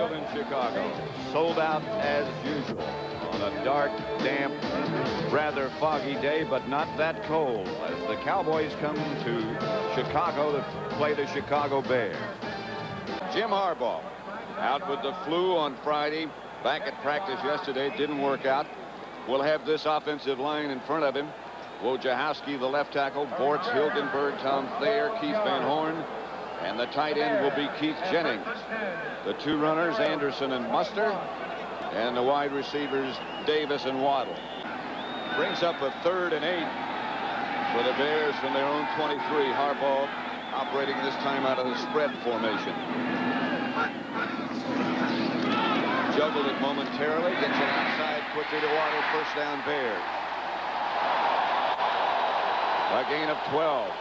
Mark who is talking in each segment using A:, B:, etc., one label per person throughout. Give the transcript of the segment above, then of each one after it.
A: Field in Chicago. Sold out as usual on a dark, damp, rather foggy day, but not that cold as the Cowboys come to Chicago to play the Chicago Bears. Jim Harbaugh out with the flu on Friday. Back at practice yesterday. Didn't work out. We'll have this offensive line in front of him. Wojciechowski, the left tackle, Bortz, Hilgenberg, Tom Thayer, Keith Van Horn, and the tight end will be Keith Jennings. The two runners, Anderson and Muster, and the wide receivers, Davis and Waddle. Brings up a 3rd and 8 for the Bears from their own 23. Harbaugh operating this time out of the spread formation. Juggled it momentarily, gets it outside quickly to Waddle. First down, Bears. A gain of 12.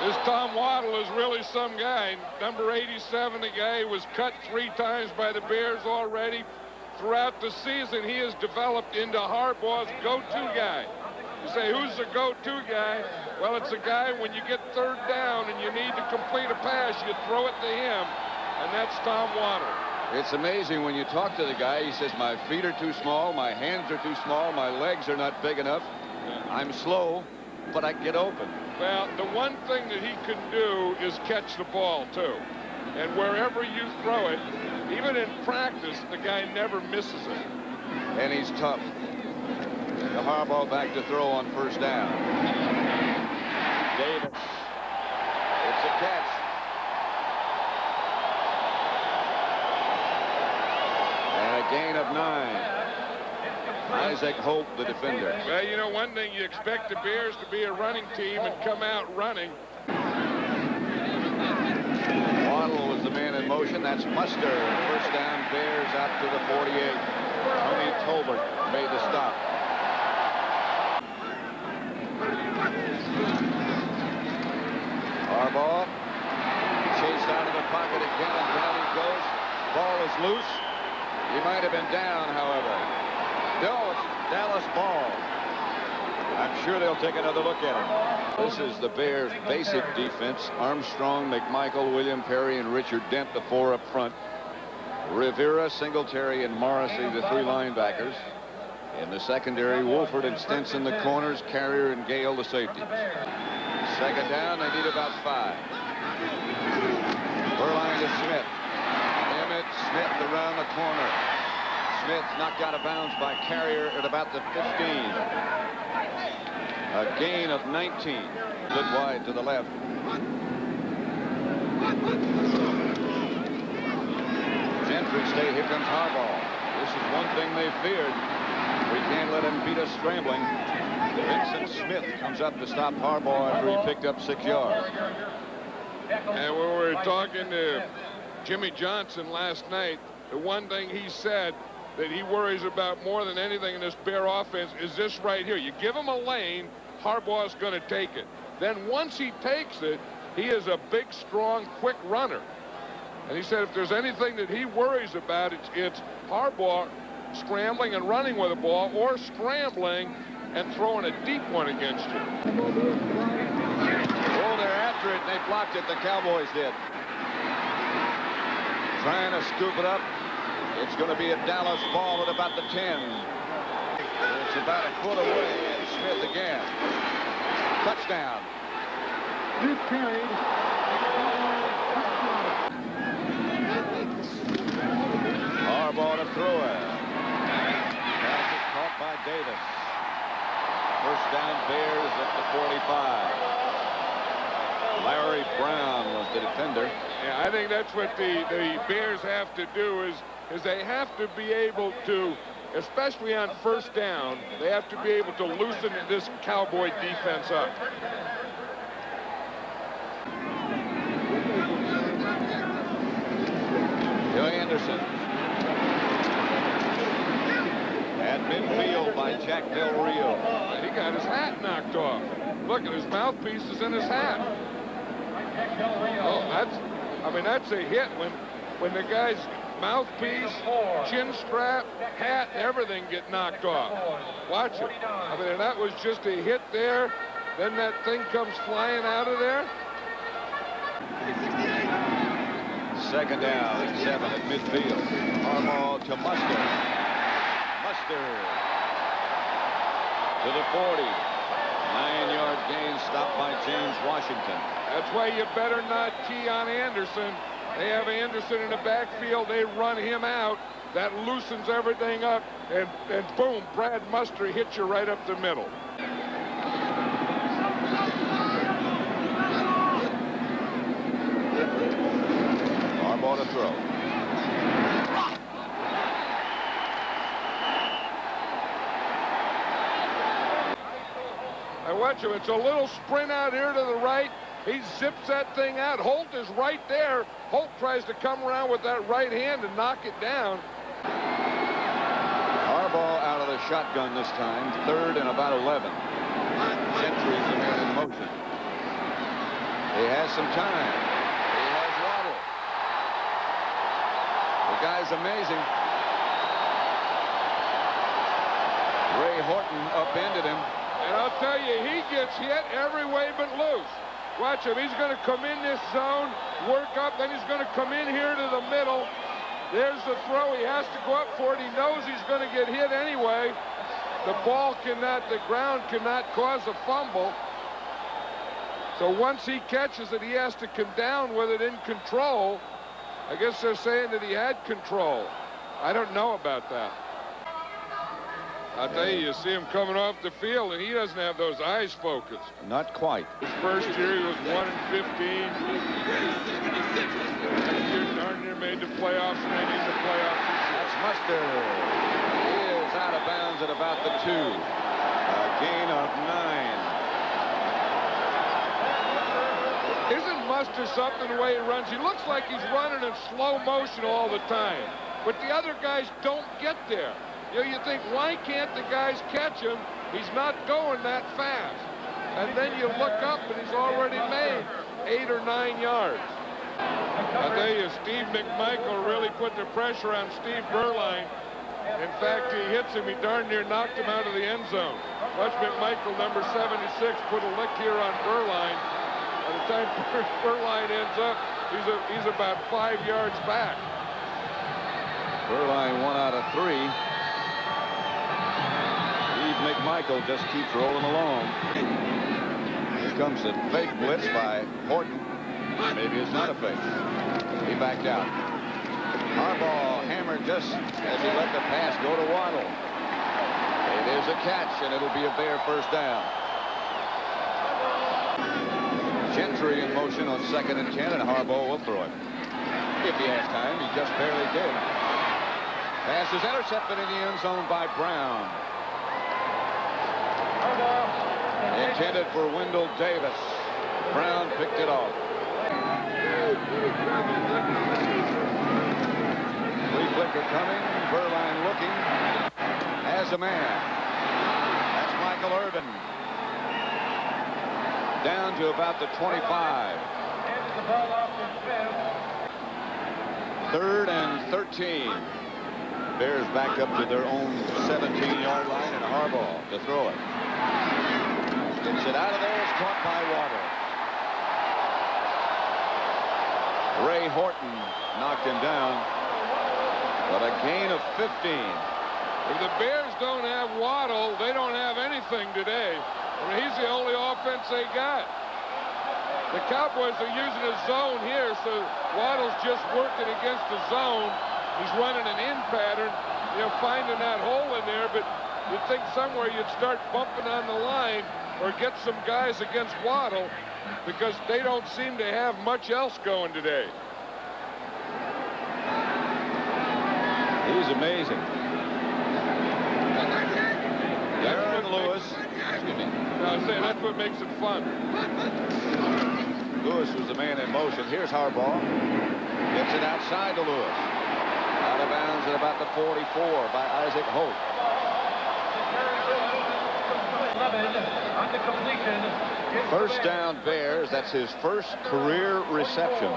B: This Tom Waddle is really some guy. Number 87, the guy was cut 3 times by the Bears already. Throughout the season, he has developed into Harbaugh's go-to guy. You say, who's the go-to guy? Well, it's a guy when you get 3rd down and you need to complete a pass, you throw it to him, and that's Tom Waddle.
A: It's amazing when you talk to the guy. He says, my feet are too small, my hands are too small, my legs are not big enough. I'm slow, but I get open.
B: Well, the one thing that he can do is catch the ball, too. And wherever you throw it, even in practice, the guy never misses it.
A: And he's tough. The Harbaugh back to throw on first down. Davis. It's a catch. And a gain of 9. Isaac Hope, the defender.
B: Well, you know, one thing, you expect the Bears to be a running team and come out running.
A: Waddle was the man in motion. That's Muster. First down, Bears out to the 48. Tony Tolbert made the stop. Harbaugh chased out of the pocket again, and down he goes. Ball is loose. He might have been down, however. No, it's Dallas Ball. I'm sure they'll take another look at him. This is the Bears' basic defense. Armstrong, McMichael, William Perry, and Richard Dent, the 4 up front. Rivera, Singletary, and Morrissey, the 3 linebackers. In the secondary, Wolford and Stinson, the corners, Carrier and Gale, the safeties. Second down, they need about 5. Burline to Smith. Emmett Smith around the corner. Smith knocked out of bounds by Carrier at about the 15. A gain of 19. Good wide to the left. Gentry stay. Here comes Harbaugh. This is one thing they feared. We can't let him beat us scrambling. Vincent Smith comes up to stop Harbaugh after he picked up 6 yards.
B: And when we were talking to Jimmy Johnson last night, the one thing he said that he worries about more than anything in this Bear offense is this right here. You give him a lane, Harbaugh's going to take it. Then once he takes it, he is a big, strong, quick runner. And he said if there's anything that he worries about, it's Harbaugh scrambling and running with the ball, or scrambling and throwing a deep one against you.
A: Oh, they're after it, and they blocked it. The Cowboys did. Trying to scoop it up. It's going to be a Dallas ball at about the 10. It's about a foot away, and Smith again. Touchdown.
C: Smith carried.
A: Harbaugh to throw it. Pass is caught by Davis. First down, Bears at the 45. Larry Brown was the defender.
B: Yeah, I think that's what the Bears have to do is they have to be able to, especially on first down, they have to be able to loosen this Cowboy defense up.
A: Bill Anderson. At midfield by Jack Del Rio.
B: And he got his hat knocked off. Look at his mouthpiece is in his hat. Oh, that's a hit when the guy's mouthpiece, chin strap, hat, everything get knocked off. Watch it. I mean, that was just a hit there. Then that thing comes flying out of there.
A: second down and 7 at midfield. Harbaugh to Mustard. Mustard to the 40. 9-yard gain, stopped by James Washington.
B: That's why you better not key on Anderson. They have Anderson in the backfield. They run him out. That loosens everything up. And boom, Brad Mustard hits you right up the middle.
A: Harbaugh to throw.
B: I watch him. It's a little sprint out here to the right. He zips that thing out. Holt is right there. Holt tries to come around with that right hand and knock it down.
A: Harbaugh out of the shotgun this time. 3rd and about 11. Gentry is the man in motion. He has some time. He has Waddle. The guy's amazing. Ray Horton upended him.
B: And I'll tell you, he gets hit every way but loose. Watch him. He's going to come in this zone, work up, then he's going to come in here to the middle. There's the throw. He has to go up for it. He knows he's going to get hit anyway. The ground cannot cause a fumble. So once he catches it, he has to come down with it in control. I guess they're saying that he had control. I don't know about that. I'll tell you, you see him coming off the field, and he doesn't have those eyes focused.
A: Not quite.
B: His first year, he was 1-15. Next year, darn near made the playoffs, and then in the playoffs.
A: That's Mustard. He is out of bounds at about the 2. A gain of 9.
B: Isn't Mustard something the way he runs? He looks like he's running in slow motion all the time, but the other guys don't get there. You know, you think, why can't the guys catch him? He's not going that fast. And then you look up, and he's already made 8 or 9 yards. I'll tell you, Steve McMichael really put the pressure on Steve Berline. In fact, he hits him. He darn near knocked him out of the end zone. Watch McMichael, number 76, put a lick here on Berline. By the time Berline ends up, he's about 5 yards back.
A: Berline 1 out of 3. McMichael just keeps rolling along. Here comes the fake blitz by Horton. Maybe it's not a fake. He backed out. Harbaugh hammered just as he let the pass go to Waddle. It is a catch, and it'll be a Bear first down. Gentry in motion on 2nd and 10, and Harbaugh will throw it. If he has time, he just barely did. Pass is intercepted in the end zone by Brown. Intended for Wendell Davis. Brown picked it off. Flea flicker coming. Berline looking. Has a man. That's Michael Irvin. Down to about the 25. 3rd and 13. Bears back up to their own 17-yard line, and Harbaugh to throw it. Gets it out of there. It's caught by Waddle. Ray Horton knocked him down, but a gain of 15.
B: If the Bears don't have Waddle, they don't have anything today. I mean, he's the only offense they got. The Cowboys are using a zone here, so Waddle's just working against the zone. He's running an in pattern, you know, finding that hole in there, but you'd think somewhere you'd start bumping on the line or get some guys against Waddle, because they don't seem to have much else going today.
A: He's amazing. Darren Lewis. Excuse me.
B: No, I was saying that's what makes it fun.
A: Lewis was the man in motion. Here's Harbaugh. Gets it outside to Lewis. Out of bounds at about the 44 by Isaac Holt. First down Bears. That's his first career reception.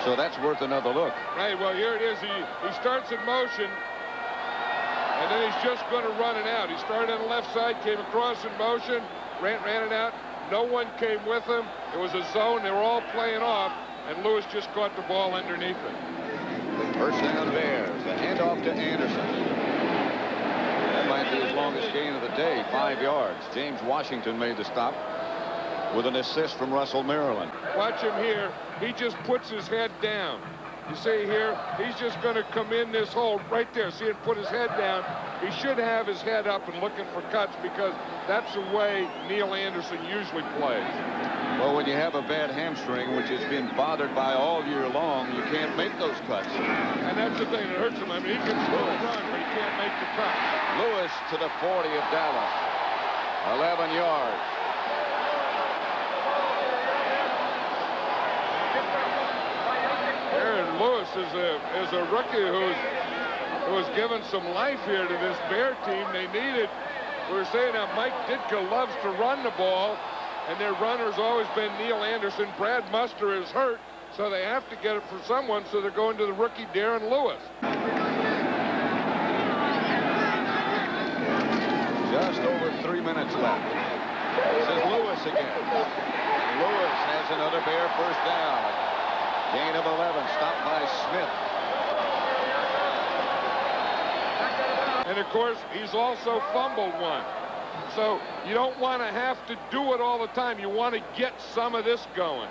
A: So that's worth another look.
B: Right, well, here it is. He starts in motion, and then he's just going to run it out. He started on the left side, came across in motion, ran it out. No one came with him. It was a zone. They were all playing off. and Lewis just caught the ball underneath it.
A: First down Bears. A handoff to Anderson. That might be his longest gain of the day, 5 yards. James Washington made the stop with an assist from Russell Maryland.
B: Watch him here. He just puts his head down. You see here, he's just going to come in this hole right there. See him put his head down. He should have his head up and looking for cuts because that's the way Neil Anderson usually plays.
A: Well, when you have a bad hamstring, which has been bothered by all year long, you can't make those cuts.
B: And that's the thing that hurts him. I mean, he can still run, but he can't make the cut.
A: Lewis to the 40 of Dallas. 11 yards.
B: Darren Lewis is a rookie who's given some life here to this Bear team. They needed, we were saying that Mike Ditka loves to run the ball, and their runner's always been Neil Anderson. Brad Muster is hurt, so they have to get it for someone, so they're going to the rookie Darren Lewis.
A: Just over 3 minutes left. This is Lewis again. Lewis has another Bear first down. Gain of 11, stopped by Smith.
B: And of course, he's also fumbled one. So you don't want to have to do it all the time. You want to get some of this going.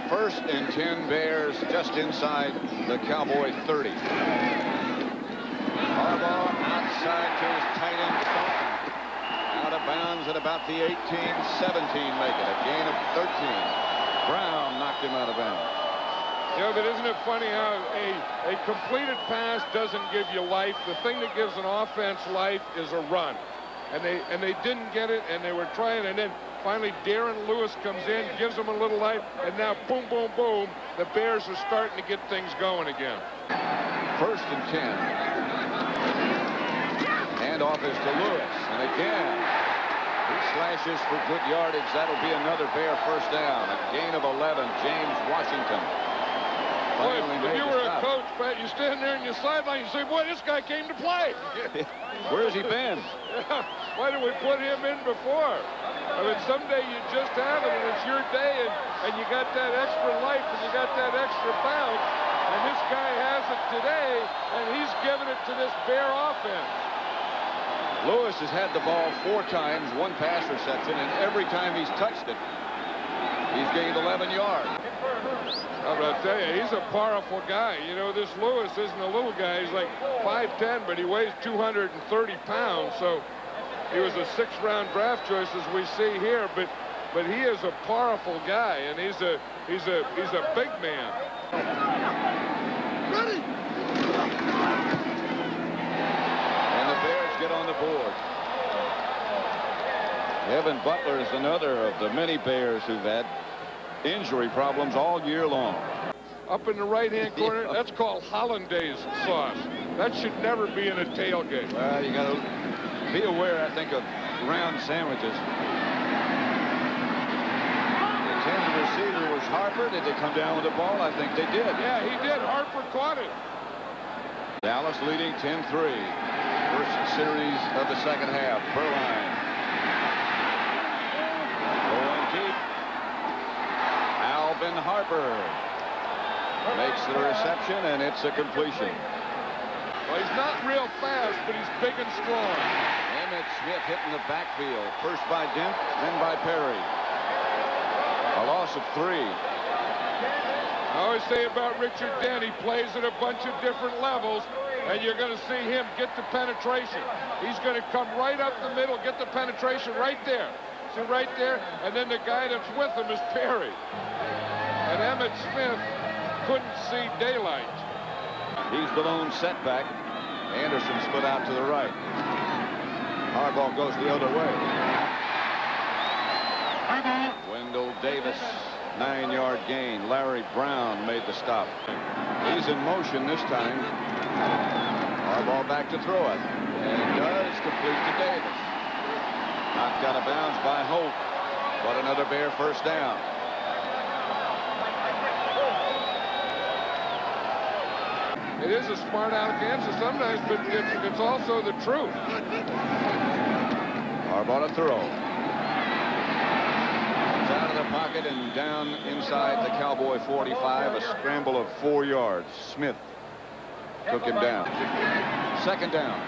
A: First and 10 Bears just inside the Cowboy 30. Harbaugh outside to his tight end. Out of bounds at about the 18-17 make it. A gain of 13. Brown knocked him out of bounds.
B: Yeah, but isn't it funny how a completed pass doesn't give you life? The thing that gives an offense life is a run. And they didn't get it, and they were trying, and then finally Darren Lewis comes in, gives them a little life, and now boom, boom, boom, the Bears are starting to get things going again.
A: First and 10. Handoff is to Lewis, and again, he slashes for good yardage. That'll be another Bear first down. A gain of 11, James Washington.
B: Boy, if you were a coach, Pat, you stand there in your sideline, you say, boy, this guy came to play.
A: Where's he been?
B: Yeah, why didn't we put him in before? I mean, someday you just have it, and it's your day, and you got that extra life, and you got that extra bounce, and this guy has it today, and he's giving it to this Bear offense.
A: Lewis has had the ball 4 times, 1 pass reception, and every time he's touched it, he's gained 11 yards.
B: I'm going to tell you, he's a powerful guy. You know, this Lewis isn't a little guy. He's like 5'10", but he weighs 230 pounds. So he was a 6th-round draft choice, as we see here. But he is a powerful guy, and he's a big man.
C: Ready.
A: And the Bears get on the board. Evan Butler is another of the many Bears who've had injury problems all year long.
B: Up in the right-hand corner, that's called hollandaise sauce. That should never be in a tailgate.
A: Well, you got to be aware, I think, of round sandwiches. The intended receiver was Harper. Did they come down with the ball? I think they did.
B: Yeah, he did. Harper caught it.
A: Dallas leading 10-3. First series of the second half. Berline. Going deep. Alvin Harper makes the reception, and it's a completion.
B: Well, he's not real fast, but he's big and strong.
A: Emmett Smith hitting the backfield. First by Dent, then by Perry. A loss of 3.
B: I always say about Richard Dent, he plays at a bunch of different levels, and you're going to see him get the penetration. He's going to come right up the middle, get the penetration right there. See right there, and then the guy that's with him is Perry. And Emmett Smith couldn't see daylight.
A: He's the lone setback. Anderson split out to the right. Harbaugh goes the other way. Wendell Davis, 9-yard gain. Larry Brown made the stop. He's in motion this time. Harbaugh back to throw it. And does complete to Davis. Knocked out of bounds by Holt. But another Bear first down.
B: It is a smart aleck answer sometimes, but it's also the truth.
A: Harbaugh to throw. It's out of the pocket and down inside the Cowboy 45. A scramble of 4 yards. Smith took him down. Second down.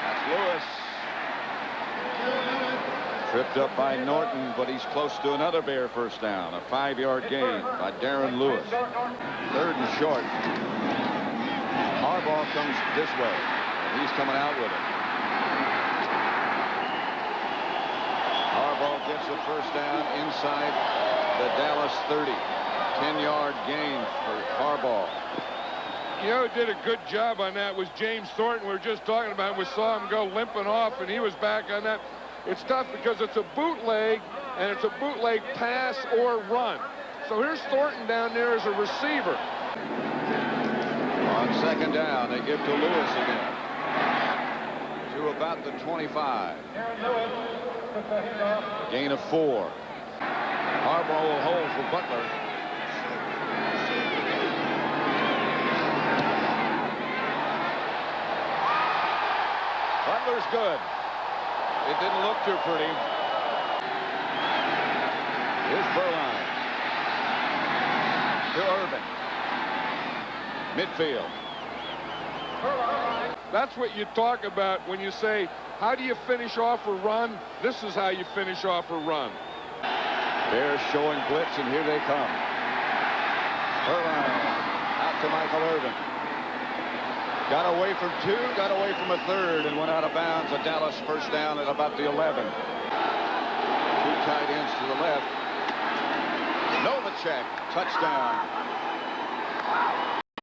A: That's Lewis. Tripped up by Norton, but he's close to another Bear first down. A 5-yard gain by Darren Lewis. Third and short. Harbaugh comes this way, and he's coming out with it. Harbaugh gets a first down inside the Dallas 30. 10-yard gain for Harbaugh.
B: You know, who did a good job on that was James Thornton. We were just talking about him. We saw him go limping off, and he was back on that. It's tough because it's a bootleg, and it's a bootleg pass or run. So here's Thornton down there as a receiver.
A: On second down, they give to Lewis again. To about the 25. Gain of 4. Harbaugh will hold for Butler. Butler's good. It didn't look too pretty. Here's Berline. To Irvin. Midfield.
B: That's what you talk about when you say, how do you finish off a run? This is how you finish off a run.
A: Bears showing blitz, and here they come. Berline out to Michael Irvin. Got away from 2, got away from a third, and went out of bounds. A Dallas first down at about the 11. 2 tight ends to the left. Novacek, touchdown.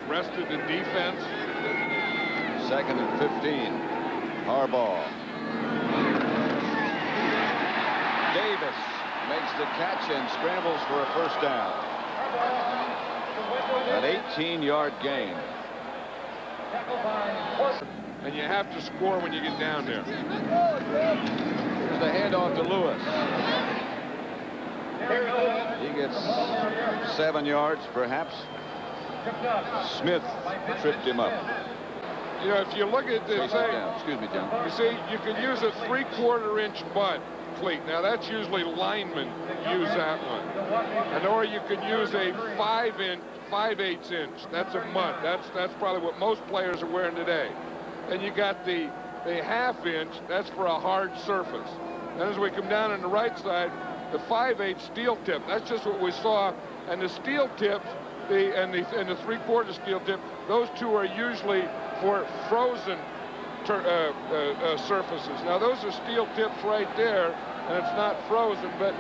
B: Rested the defense.
A: Second and 15. Harbaugh. Davis makes the catch and scrambles for a first down. An 18-yard gain.
B: And you have to score when you get down there.
A: Here's the handoff to Lewis. He gets 7 yards, perhaps. Smith tripped him up.
B: You know, if you look at this,
A: Excuse me, John.
B: You see, you can use a 3/4-inch butt cleat. Now, that's usually linemen use that one. And or you can use a 5/8 inch. That's a mud. That's probably what most players are wearing today. And you got the 1/2 inch. That's for a hard surface. And as we come down on the right side, the 5/8 steel tip. That's just what we saw. And the steel tips, and the 3/4 steel tip, those two are usually for frozen surfaces. Now, those are steel tips right there, and it's not frozen, but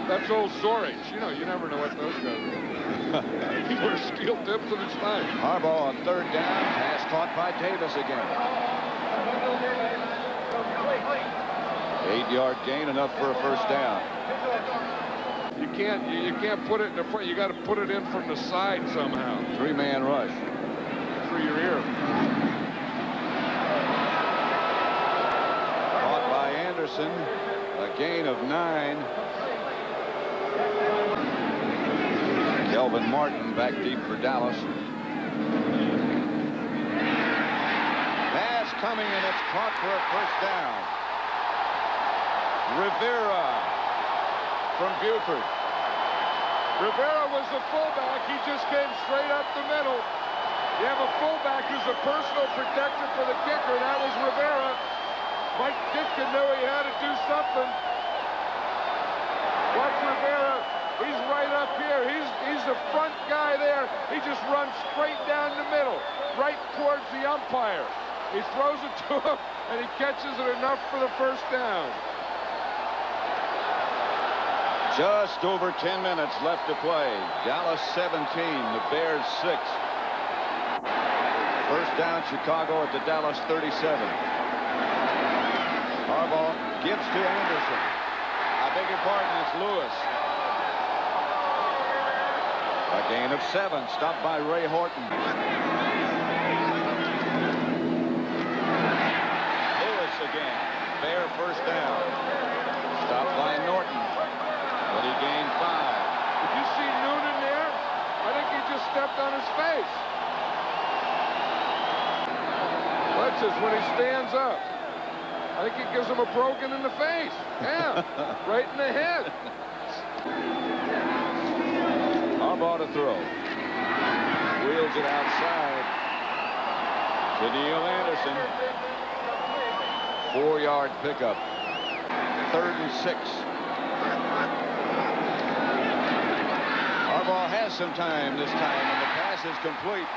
B: that's old Zorich. You know, you never know what those guys are. He wears steel tips and it's fine.
A: Harbaugh on third down. Pass caught by Davis again. 8-yard gain, enough for a first down.
B: You can't put it in the front. You got to put it in from the side somehow.
A: 3-man rush.
B: Through your ear.
A: Caught by Anderson. A gain of 9. Kelvin Martin back deep for Dallas. Pass coming, and it's caught for a first down. Rivera from Buford.
B: Rivera was the fullback. He just came straight up the middle. You have a fullback who's a personal protector for the kicker. That was Rivera. Mike Ditka knew he had to do something. Watch Rivera. He's right up here. He's the front guy there. He just runs straight down the middle, right towards the umpire. He throws it to him, and he catches it enough for the first down.
A: Just over 10 minutes left to play. Dallas 17, the Bears 6. First down, Chicago at the Dallas 37. Harbaugh gives to Anderson. I beg your pardon, it's Lewis. A gain of 7, stopped by Ray Horton. Lewis again. Bear first down. Stopped by Norton. But he gained 5.
B: Did you see Noonan there? I think he just stepped on his face. faces when he stands up. I think it gives him a broken in the face. Yeah, right in the head.
A: Harbaugh to throw. Wheels it outside to Neil Anderson. 4-yard pickup. 3rd and 6. Harbaugh has some time this time, and the pass is complete.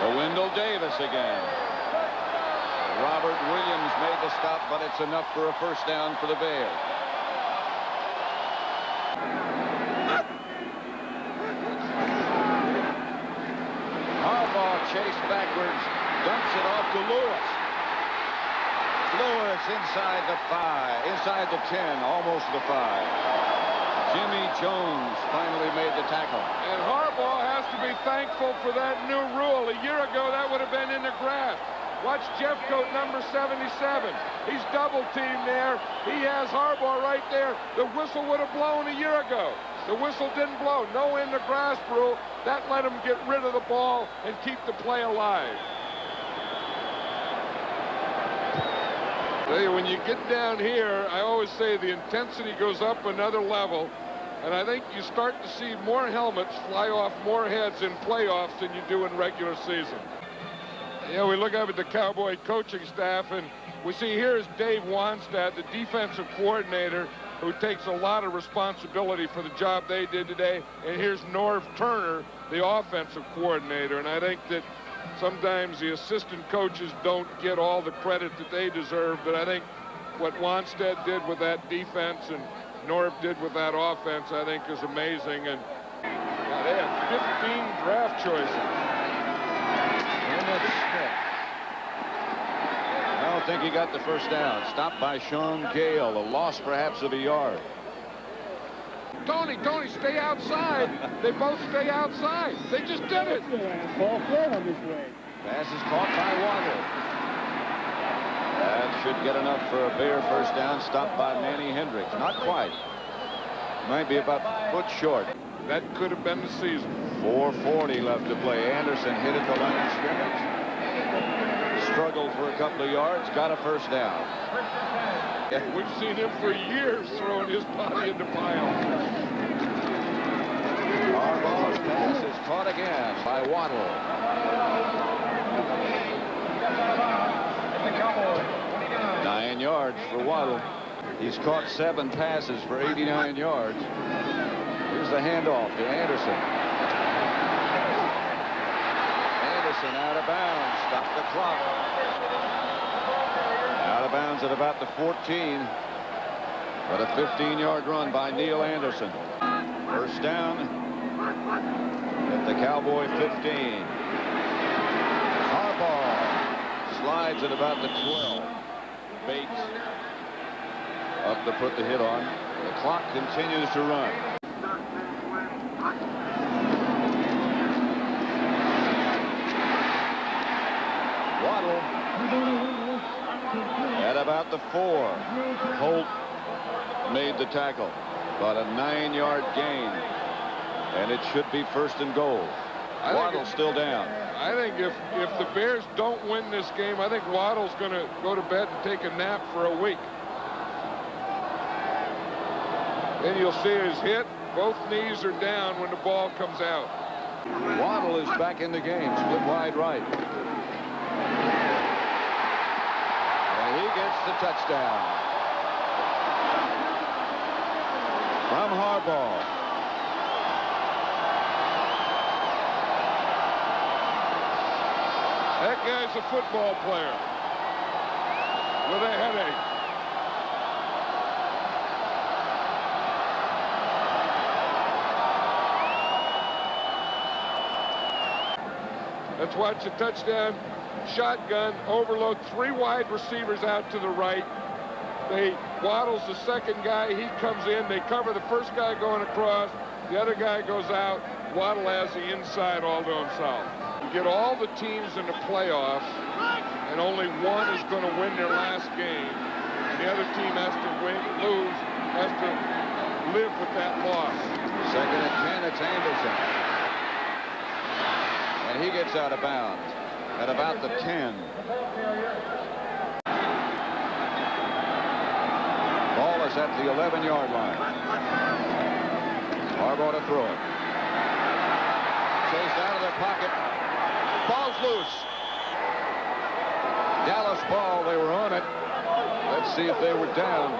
A: To Wendell Davis again. Robert Williams made the stop, but it's enough for a first down for the Bears. Harbaugh chased backwards, dumps it off to Lewis. Lewis inside the 5, inside the 10, almost the 5. Jimmy Jones finally made the tackle.
B: And Harbaugh has to be thankful for that new rule. A year ago, that would have been in the grass. Watch Jeffcoat, number 77. He's double-teamed there. He has Harbaugh right there. The whistle would have blown a year ago. The whistle didn't blow. No in the grass rule. That let him get rid of the ball and keep the play alive. Tell you, when you get down here, I always say the intensity goes up another level. And I think you start to see more helmets fly off more heads in playoffs than you do in regular season. Yeah, we look up at the Cowboy coaching staff, and we see here's Dave Wanstad, the defensive coordinator, who takes a lot of responsibility for the job they did today. And here's Norv Turner, the offensive coordinator. And I think that sometimes the assistant coaches don't get all the credit that they deserve. But I think what Wanstad did with that defense and Norv did with that offense, I think, is amazing. And yeah, they had 15 draft choices.
A: I don't think he got the first down. Stopped by Sean Gale. A loss perhaps of a yard.
B: Tony, stay outside. They both stay outside. They just did it.
C: Ball flowing this way.
A: Pass is caught by Waddle. That should get enough for a Bear first down. Stopped by Manny Hendricks. Not quite. Might be about a foot short.
B: That could have been the season.
A: 4:40 left to play. Anderson hit at the line of scrimmage. Struggled for a couple of yards. Got a first down.
B: We've seen him for years throwing his body into piles.
A: Harbaugh's pass is caught again by Waddle. 9 yards for Waddle. He's caught 7 passes for 89 yards. Here's the handoff to Anderson. Anderson out of bounds. Stop the clock. Out of bounds at about the 14. But a 15-yard run by Neil Anderson. First down at the Cowboy 15. Harbaugh slides at about the 12. Bates up to put the hit on. The clock continues to run. Waddle at about the 4. Holt made the tackle, but a 9-yard gain, and it should be first and goal. Waddle's still down.
B: I think if the Bears don't win this game, I think Waddle's going to go to bed and take a nap for a week. Then you'll see his hit. Both knees are down when the ball comes out.
A: Waddle is back in the game, split wide right. And he gets the touchdown. From Harbaugh.
B: That guy's a football player with a headache. Let's watch the touchdown. Shotgun, overload, 3 wide receivers out to the right. Waddle's the second guy. He comes in. They cover the first guy going across. The other guy goes out. Waddle has the inside all to himself. You get all the teams in the playoffs, and only one is going to win their last game. And the other team has to lose, has to live with that loss.
A: Second and 10, it's Anderson. And he gets out of bounds. at about the 10. Ball is at the 11-yard line. Harbaugh to throw it. Chased out of their pocket. Ball's loose. Dallas ball. They were on it. Let's see if they were down.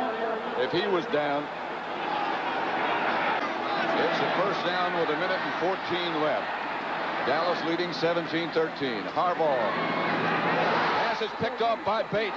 A: If he was down. It's a first down with 1:14 left. Dallas leading 17-13. Harbaugh. Pass is picked off by Bates.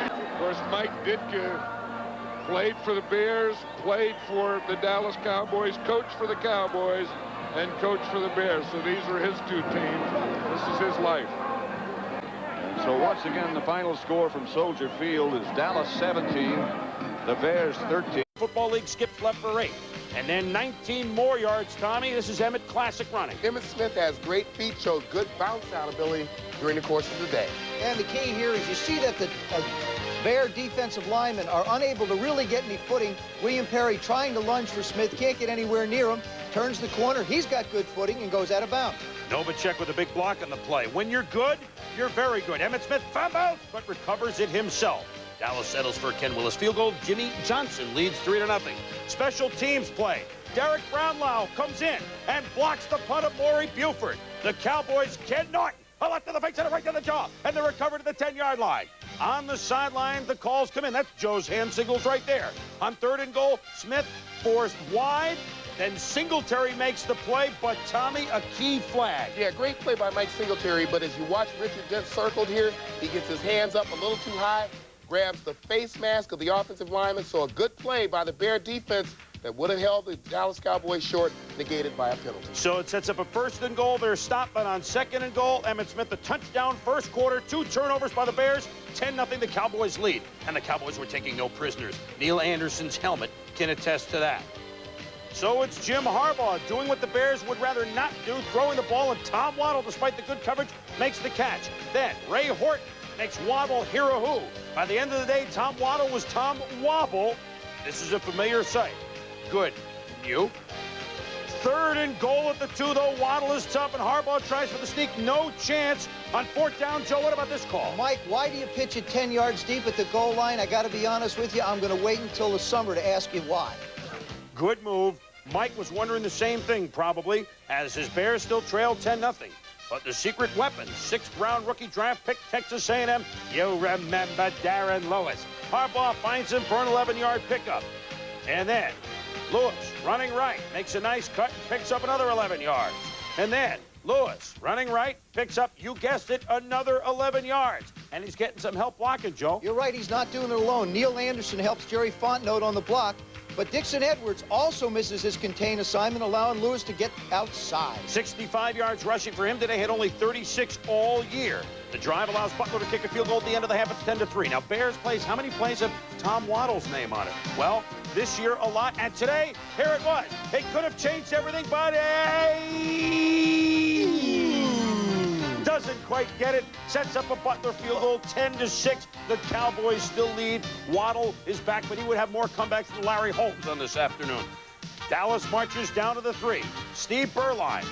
B: Of course, Mike Ditka played for the Bears, played for the Dallas Cowboys, coached for the Cowboys, and coached for the Bears. So these are his two teams. This is his life.
A: And so once again, the final score from Soldier Field is Dallas 17, the Bears 13.
D: Football League skips left for 8. And then 19 more yards, Tommy. This is Emmett Classic running.
E: Emmitt Smith has great feet, shows good bounce-out ability during the course of the day.
F: And the key here is you see that the Bear defensive linemen are unable to really get any footing. William Perry trying to lunge for Smith, can't get anywhere near him, turns the corner, he's got good footing and goes out of bounds.
D: Novacek with a big block on the play. When you're good, you're very good. Emmitt Smith fumbles, but recovers it himself. Dallas settles for a Ken Willis field goal. Jimmy Johnson leads 3-0. Special teams play. Derek Brownlow comes in and blocks the punt of Maury Buford. The Cowboys cannot. A left to the face and a right to the jaw. And they're recovered to the 10-yard line. On the sideline, the calls come in. That's Joe's hand signals right there. On 3rd and goal, Smith forced wide. Then Singletary makes the play, but Tommy, a key flag.
E: Yeah, great play by Mike Singletary, but as you watch Richard Dent circled here, he gets his hands up a little too high, grabs the face mask of the offensive lineman, so a good play by the Bear defense that would have held the Dallas Cowboys short, negated by a penalty.
D: So it sets up a 1st and goal. They're stopped, but on 2nd and goal, Emmitt Smith, the touchdown, first quarter, 2 turnovers by the Bears, 10-0 the Cowboys lead. And the Cowboys were taking no prisoners. Neil Anderson's helmet can attest to that. So it's Jim Harbaugh doing what the Bears would rather not do, throwing the ball, and Tom Waddle, despite the good coverage, makes the catch. Then Ray Horton makes Waddle hero who. By the end of the day, Tom Waddle was Tom Wobble. This is a familiar sight. Good. New. 3rd and goal at the 2, though. Waddle is tough, and Harbaugh tries for the sneak. No chance. On 4th down, Joe, what about this call?
F: Mike, why do you pitch it 10 yards deep at the goal line? I got to be honest with you, I'm going to wait until the summer to ask you why.
D: Good move. Mike was wondering the same thing, probably, as his Bears still trail 10-0. But the secret weapon, 6th-round rookie draft pick, Texas A&M, you remember Darren Lewis. Harbaugh finds him for an 11-yard pickup. And then Lewis, running right, makes a nice cut and picks up another 11 yards. And then Lewis, running right, picks up, you guessed it, another 11 yards. And he's getting some help blocking, Joe.
F: You're right, he's not doing it alone. Neil Anderson helps Jerry Fontenot on the block. But Dixon Edwards also misses his contain assignment, allowing Lewis to get outside.
D: 65 yards rushing for him today, had only 36 all year. The drive allows Butler to kick a field goal at the end of the half. It's 10-3. Now, Bears plays, how many plays have Tom Waddle's name on it? Well, this year, a lot. And today, here it was. It could have changed everything, but doesn't quite get it. Sets up a Butler field goal, 10-6. The Cowboys still lead. Waddle is back, but he would have more comebacks than Larry Holmes on this afternoon. Dallas marches down to the 3. Steve Berline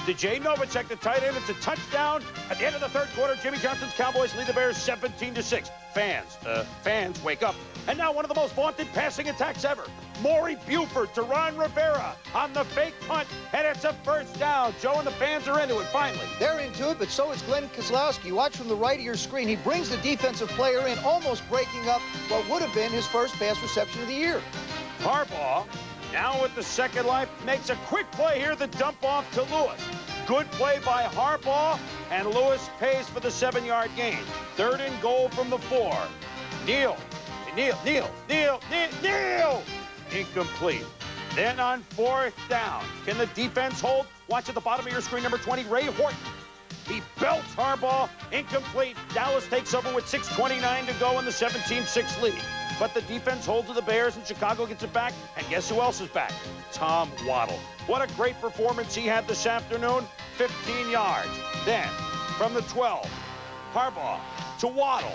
D: to Jay Novacek, the tight end. It's a touchdown. At the end of the 3rd quarter, Jimmy Johnson's Cowboys lead the Bears 17-6. Fans wake up. And now one of the most vaunted passing attacks ever. Maury Buford to Ron Rivera on the fake punt, and it's a 1st down. Joe and the fans are into it, finally.
F: They're into it, but so is Glenn Kozlowski. Watch from the right of your screen. He brings the defensive player in, almost breaking up what would have been his first pass reception of the year.
D: Harbaugh, now with the second life, makes a quick play here, the dump off to Lewis. Good play by Harbaugh, and Lewis pays for the 7-yard gain. 3rd and goal from the 4. Neal. Incomplete. Then on 4th down, can the defense hold? Watch at the bottom of your screen, number 20, Ray Horton. He belts Harbaugh, incomplete. Dallas takes over with 6:29 to go in the 17-6 lead. But the defense holds to the Bears, and Chicago gets it back. And guess who else is back? Tom Waddle. What a great performance he had this afternoon. 15 yards. Then, from the 12, Harbaugh to Waddle,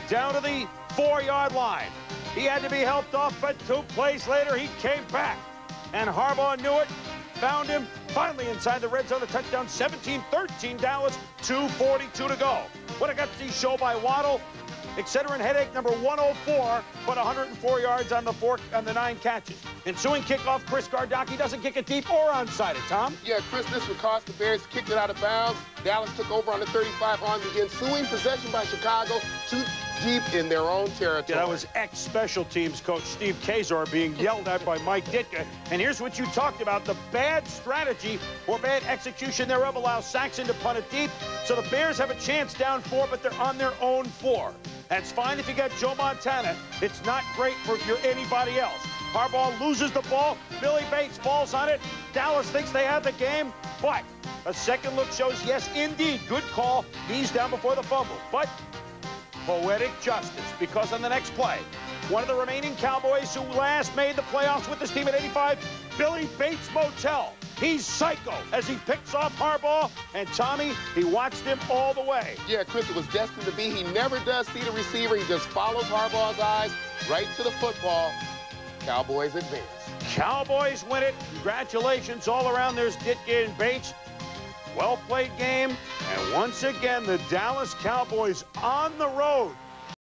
D: down to the 4-yard line. He had to be helped off, but 2 plays later, he came back. and Harbaugh knew it, found him, finally inside the red zone, the touchdown, 17-13 Dallas, 2:42 to go. What a gutsy show by Waddle. Excedrin headache number 104, but 104 yards on the 9 catches. Ensuing kickoff, Chris Gardocki doesn't kick it deep or onside it, Tom.
E: Yeah, Chris, this would cost the Bears, kicked it out of bounds. Dallas took over on the 35 on the ensuing possession by Chicago, too deep in their own territory.
D: Yeah, that was ex-special teams coach Steve Kazor being yelled at by Mike Ditka. And here's what you talked about, the bad strategy or bad execution thereof allows Saxon to punt it deep. So the Bears have a chance down 4, but they're on their own 4. That's fine if you got Joe Montana. It's not great for if you're anybody else. Harbaugh loses the ball. Billy Bates falls on it. Dallas thinks they have the game, but a second look shows, yes, indeed, good call. Knees down before the fumble. But poetic justice, because on the next play, one of the remaining Cowboys who last made the playoffs with this team at 85, Billy Bates Motel. He's psycho as he picks off Harbaugh, and Tommy, he watched him all the way.
E: Yeah, Chris, it was destined to be. He never does see the receiver. He just follows Harbaugh's eyes right to the football. Cowboys advance.
D: Cowboys win it. Congratulations all around. There's Ditka and Bates. Well-played game. And once again, the Dallas Cowboys on the road